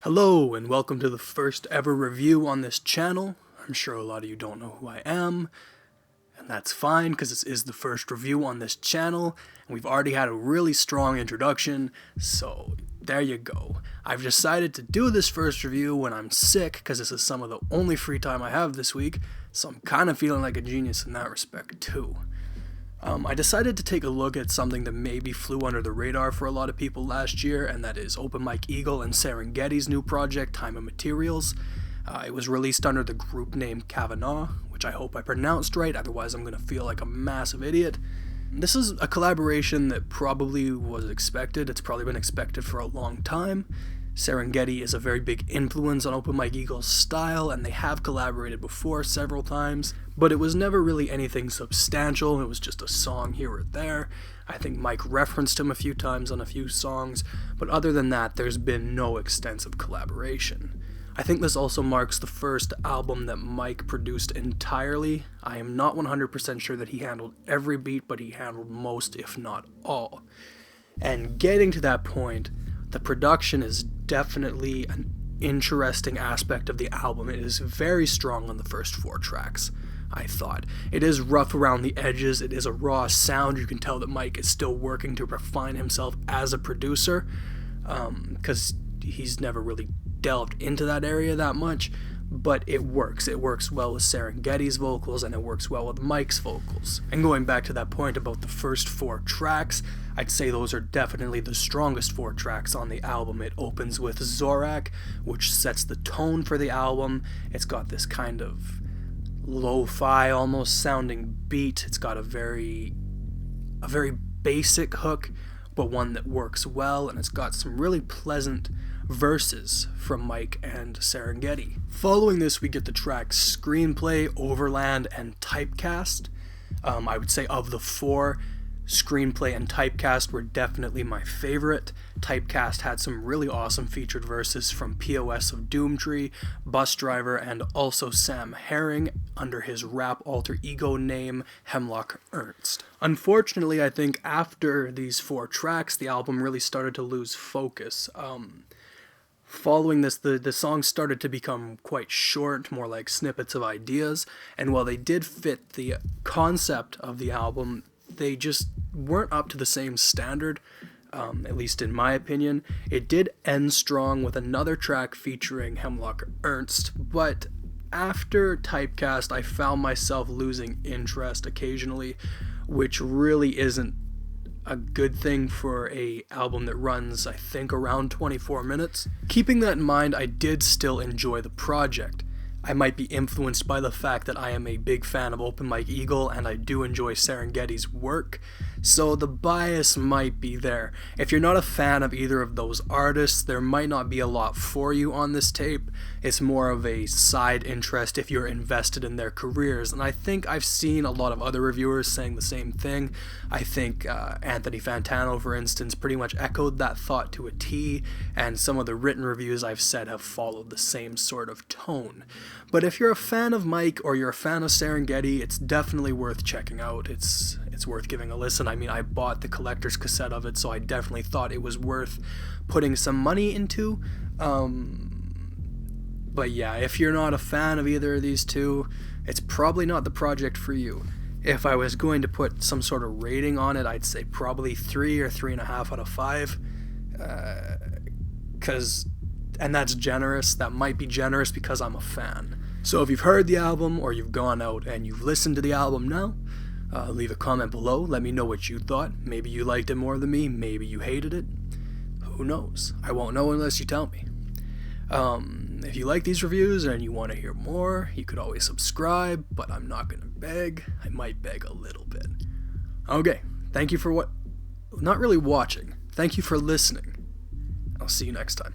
Hello and welcome to the first ever review on this channel. I'm sure a lot of you don't know who I am, and that's fine because this is the first review on this channel, and we've already had a really strong introduction, so there you go. I've decided to do this first review when I'm sick because this is some of the only free time I have this week, so I'm kind of feeling like a genius in that respect too. I decided to take a look at something that maybe flew under the radar for a lot of people last year, and that is Open Mike Eagle and Serengeti's new project, Time and Materials. It was released under the group name Cavanaugh, which I hope I pronounced right, otherwise I'm going to feel like a massive idiot. This is a collaboration that probably was expected. It's probably been expected for a long time. Serengeti is a very big influence on Open Mike Eagle's style, and they have collaborated before several times, but it was never really anything substantial. It was just a song here or there. I think Mike referenced him a few times on a few songs, but other than that, there's been no extensive collaboration. I think this also marks the first album that Mike produced entirely. I am not 100% sure that he handled every beat, but he handled most, if not all. And getting to that point, the production is definitely an interesting aspect of the album. It is very strong on the first 4 tracks, I thought. It is rough around the edges, it is a raw sound. You can tell that Mike is still working to refine himself as a producer, because he's never really delved into that area that much, but it works. It works well with Serengeti's vocals, and it works well with Mike's vocals. And going back to that point about the first 4 tracks, I'd say those are definitely the strongest 4 tracks on the album. It opens with Zorak, which sets the tone for the album. It's got this kind of lo-fi almost sounding beat. It's got a very basic hook, but one that works well, and it's got some really pleasant verses from Mike and Serengeti. Following this, we get the tracks Screenplay, Overland, and Typecast. I would say of the 4, Screenplay and Typecast were definitely my favorite. Typecast had some really awesome featured verses from POS of Doomtree, Bus Driver, and also Sam Herring under his rap alter ego name Hemlock Ernst. Unfortunately, I think after these 4 tracks, the album really started to lose focus. Following this, the songs started to become quite short, more like snippets of ideas, and while they did fit the concept of the album, they just weren't up to the same standard, at least in my opinion. It did end strong with another track featuring Hemlock Ernst, but after Typecast, I found myself losing interest occasionally, which really isn't a good thing for an album that runs, I think, around 24 minutes. Keeping that in mind, I did still enjoy the project. I might be influenced by the fact that I am a big fan of Open Mike Eagle and I do enjoy Serengeti's work, so the bias might be there. If you're not a fan of either of those artists, there might not be a lot for you on this tape. It's more of a side interest if you're invested in their careers, and I think I've seen a lot of other reviewers saying the same thing. I think Anthony Fantano, for instance, pretty much echoed that thought to a T, and some of the written reviews I've said have followed the same sort of tone. But if you're a fan of Mike or you're a fan of Serengeti, it's definitely worth checking out. It's worth giving a listen. I mean, I bought the collector's cassette of it, so I definitely thought it was worth putting some money into. But yeah, if you're not a fan of either of these two, it's probably not the project for you. If I was going to put some sort of rating on it, I'd say probably 3 or 3.5 out of 5. And that's generous. That might be generous because I'm a fan. So if you've heard the album or you've gone out and you've listened to the album now, leave a comment below. Let me know what you thought. Maybe you liked it more than me. Maybe you hated it. Who knows? I won't know unless you tell me. If you like these reviews and you want to hear more, you could always subscribe, but I'm not going to beg. I might beg a little bit. Okay, thank you for not really watching. Thank you for listening. I'll see you next time.